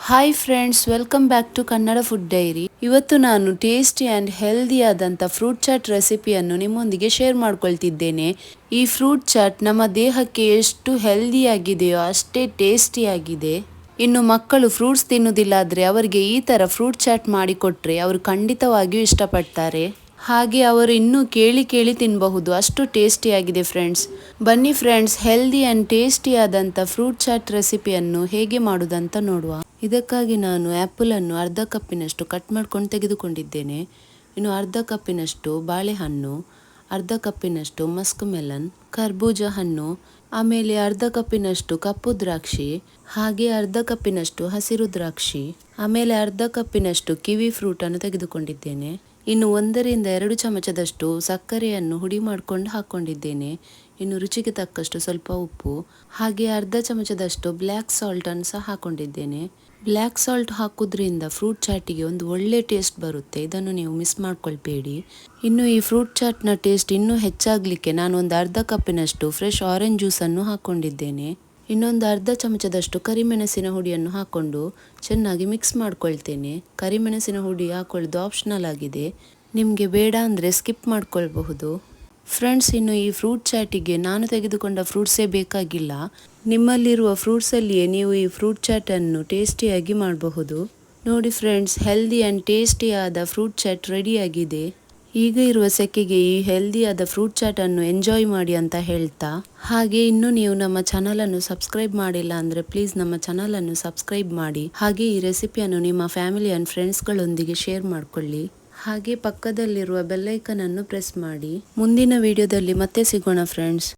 Hi friends, welcome back to Kannada food diary. ಇವತ್ತು ನಾನು tasty and healthy ಆದಂಥ fruit chaat ರೆಸಿಪಿಯನ್ನು ನಿಮ್ಮೊಂದಿಗೆ ಶೇರ್ ಮಾಡ್ಕೊಳ್ತಿದ್ದೇನೆ. ಈ ಫ್ರೂಟ್ ಚಾಟ್ ನಮ್ಮ ದೇಹಕ್ಕೆ ಎಷ್ಟು ಹೆಲ್ದಿ ಆಗಿದೆಯೋ ಅಷ್ಟೇ ಟೇಸ್ಟಿ ಆಗಿದೆ. ಇನ್ನು ಮಕ್ಕಳು ಫ್ರೂಟ್ಸ್ ತಿನ್ನುವುದಿಲ್ಲ ಆದರೆ ಅವರಿಗೆ ಈ ಥರ ಫ್ರೂಟ್ ಚಾಟ್ ಮಾಡಿಕೊಟ್ರೆ ಅವರು ಖಂಡಿತವಾಗಿಯೂ ಇಷ್ಟಪಡ್ತಾರೆ. ಹಾಗೆ ಅವರು ಇನ್ನೂ ಕೇಳಿ ಕೇಳಿ ತಿನ್ನಬಹುದು, ಅಷ್ಟು ಟೇಸ್ಟಿಯಾಗಿದೆ ಫ್ರೆಂಡ್ಸ್. ಬನ್ನಿ ಫ್ರೆಂಡ್ಸ್, ಹೆಲ್ದಿ ಆ್ಯಂಡ್ ಟೇಸ್ಟಿ ಆದಂಥ ಫ್ರೂಟ್ ಚಾಟ್ ರೆಸಿಪಿಯನ್ನು ಹೇಗೆ ಮಾಡೋದಂತ ನೋಡುವ. ಇದಕ್ಕಾಗಿ ನಾನು ಆ್ಯಪಲನ್ನು ಅರ್ಧ ಕಪ್ಪಿನಷ್ಟು ಕಟ್ ಮಾಡ್ಕೊಂಡು ತೆಗೆದುಕೊಂಡಿದ್ದೇನೆ. ಇನ್ನು ಅರ್ಧ ಕಪ್ಪಿನಷ್ಟು ಬಾಳೆಹಣ್ಣು, ಅರ್ಧ ಕಪ್ಪಿನಷ್ಟು ಮಸ್ಕ್ ಮೆಲನ್, ಕರ್ಬೂಜ ಹಣ್ಣು, ಆಮೇಲೆ ಅರ್ಧ ಕಪ್ಪಿನಷ್ಟು ಕಪ್ಪು ದ್ರಾಕ್ಷಿ, ಹಾಗೆ ಅರ್ಧ ಕಪ್ಪಿನಷ್ಟು ಹಸಿರು ದ್ರಾಕ್ಷಿ, ಆಮೇಲೆ ಅರ್ಧ ಕಪ್ಪಿನಷ್ಟು ಕಿವಿ ಫ್ರೂಟನ್ನು ತೆಗೆದುಕೊಂಡಿದ್ದೇನೆ. ಇನ್ನು 1-2 ಚಮಚದಷ್ಟು ಸಕ್ಕರೆಯನ್ನು ಹುಡಿ ಮಾಡ್ಕೊಂಡು ಹಾಕ್ಕೊಂಡಿದ್ದೇನೆ. ಇನ್ನು ರುಚಿಗೆ ತಕ್ಕಷ್ಟು ಸ್ವಲ್ಪ ಉಪ್ಪು, ಹಾಗೆ ಅರ್ಧ ಚಮಚದಷ್ಟು ಬ್ಲ್ಯಾಕ್ ಸಾಲ್ಟನ್ನು ಸಹ ಹಾಕ್ಕೊಂಡಿದ್ದೇನೆ. ಬ್ಲ್ಯಾಕ್ ಸಾಲ್ಟ್ ಹಾಕೋದ್ರಿಂದ ಫ್ರೂಟ್ ಚಾಟಿಗೆ ಒಂದು ಒಳ್ಳೆ ಟೇಸ್ಟ್ ಬರುತ್ತೆ, ಇದನ್ನು ನೀವು ಮಿಸ್ ಮಾಡ್ಕೊಳ್ಬೇಡಿ. ಇನ್ನು ಈ ಫ್ರೂಟ್ ಚಾಟ್ನ ಟೇಸ್ಟ್ ಇನ್ನೂ ಹೆಚ್ಚಾಗಲಿಕ್ಕೆ ನಾನು ಒಂದು ಅರ್ಧ ಕಪ್ಪಿನಷ್ಟು ಫ್ರೆಶ್ ಆರೆಂಜ್ ಜ್ಯೂಸನ್ನು ಹಾಕ್ಕೊಂಡಿದ್ದೇನೆ. ಇನ್ನೊಂದು ಅರ್ಧ ಚಮಚದಷ್ಟು ಕರಿಮೆಣಸಿನ ಹುಡಿಯನ್ನು ಹಾಕ್ಕೊಂಡು ಚೆನ್ನಾಗಿ ಮಿಕ್ಸ್ ಮಾಡ್ಕೊಳ್ತೇನೆ. ಕರಿಮೆಣಸಿನ ಹುಡಿ ಹಾಕೊಳ್ಳೋದು ಆಪ್ಷನಲ್ ಆಗಿದೆ, ನಿಮಗೆ ಬೇಡ ಅಂದರೆ ಸ್ಕಿಪ್ ಮಾಡ್ಕೊಳ್ಬಹುದು. ಫ್ರೆಂಡ್ಸ್, ಇನ್ನು ಈ ಫ್ರೂಟ್ ಚಾಟಿಗೆ ನಾನು ತೆಗೆದುಕೊಂಡ ಫ್ರೂಟ್ಸೇ ಬೇಕಾಗಿಲ್ಲ. ನಿಮ್ಮಲ್ಲಿರುವ ಫ್ರೂಟ್ಸಲ್ಲಿಯೇ ನೀವು ಈ ಫ್ರೂಟ್ ಚಾಟನ್ನು ಟೇಸ್ಟಿಯಾಗಿ ಮಾಡಬಹುದು. ನೋಡಿ ಫ್ರೆಂಡ್ಸ್, ಹೆಲ್ದಿ ಆ್ಯಂಡ್ ಟೇಸ್ಟಿಯಾದ ಫ್ರೂಟ್ ಚಾಟ್ ರೆಡಿಯಾಗಿದೆ. ಈಗ ಇರುವ ಸೆಕೆಗೆ ಈ ಹೆಲ್ದಿಯಾದ ಫ್ರೂಟ್ ಚಾಟನ್ನು ಎಂಜಾಯ್ ಮಾಡಿ ಅಂತ ಹೇಳ್ತಾ, ಹಾಗೆ ಇನ್ನೂ ನೀವು ನಮ್ಮ ಚಾನಲನ್ನು ಸಬ್ಸ್ಕ್ರೈಬ್ ಮಾಡಿಲ್ಲ ಅಂದರೆ ಪ್ಲೀಸ್ ನಮ್ಮ ಚಾನಲನ್ನು ಸಬ್ಸ್ಕ್ರೈಬ್ ಮಾಡಿ. ಹಾಗೆ ಈ ರೆಸಿಪಿಯನ್ನು ನಿಮ್ಮ ಫ್ಯಾಮಿಲಿ ಆ್ಯಂಡ್ ಫ್ರೆಂಡ್ಸ್ಗಳೊಂದಿಗೆ ಶೇರ್ ಮಾಡಿಕೊಳ್ಳಿ. ಹಾಗೆ ಪಕ್ಕದಲ್ಲಿರುವ ಬೆಲ್ಲೈಕನ್ ಅನ್ನು ಪ್ರೆಸ್ ಮಾಡಿ. ಮುಂದಿನ ವಿಡಿಯೋದಲ್ಲಿ ಮತ್ತೆ ಸಿಗೋಣ ಫ್ರೆಂಡ್ಸ್.